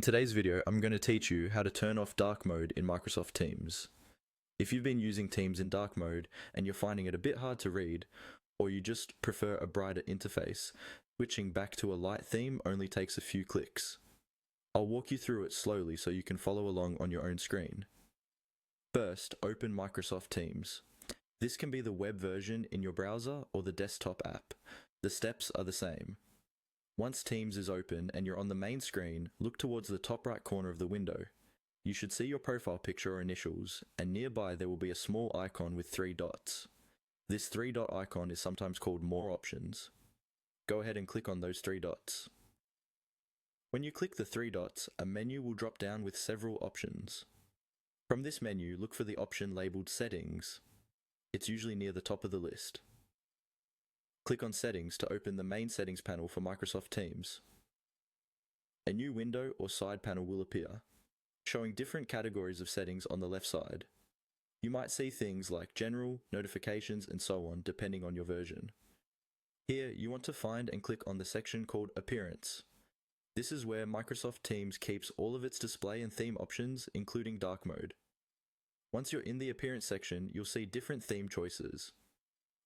In today's video, I'm going to teach you how to turn off dark mode in Microsoft Teams. If you've been using Teams in dark mode and you're finding it a bit hard to read, or you just prefer a brighter interface, switching back to a light theme only takes a few clicks. I'll walk you through it slowly so you can follow along on your own screen. First, open Microsoft Teams. This can be the web version in your browser or the desktop app. The steps are the same. Once Teams is open and you're on the main screen, look towards the top right corner of the window. You should see your profile picture or initials, and nearby there will be a small icon with 3 dots. This 3-dot icon is sometimes called More Options. Go ahead and click on those 3 dots. When you click the 3 dots, a menu will drop down with several options. From this menu, look for the option labeled Settings. It's usually near the top of the list. Click on Settings to open the main settings panel for Microsoft Teams. A new window or side panel will appear, showing different categories of settings on the left side. You might see things like General, Notifications, and so on, depending on your version. Here, you want to find and click on the section called Appearance. This is where Microsoft Teams keeps all of its display and theme options, including dark mode. Once you're in the Appearance section, you'll see different theme choices.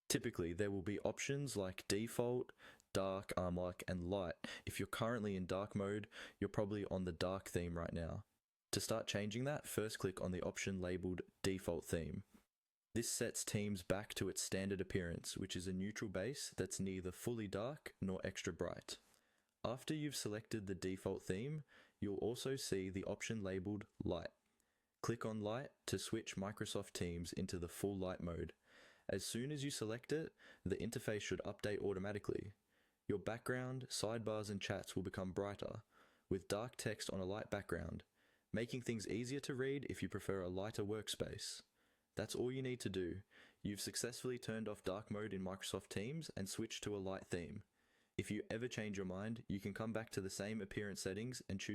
Typically, there will be options like Default, Dark, Armlock, and Light. If you're currently in dark mode, you're probably on the dark theme right now. To start changing that, first click on the option labeled Default Theme. This sets Teams back to its standard appearance, which is a neutral base that's neither fully dark nor extra bright. After you've selected the default theme, you'll also see the option labeled Light. Click on Light to switch Microsoft Teams into the full light mode. As soon as you select it, the interface should update automatically. Your background, sidebars, and chats will become brighter, with dark text on a light background, making things easier to read if you prefer a lighter workspace. That's all you need to do. You've successfully turned off dark mode in Microsoft Teams and switched to a light theme. If you ever change your mind, you can come back to the same appearance settings and choose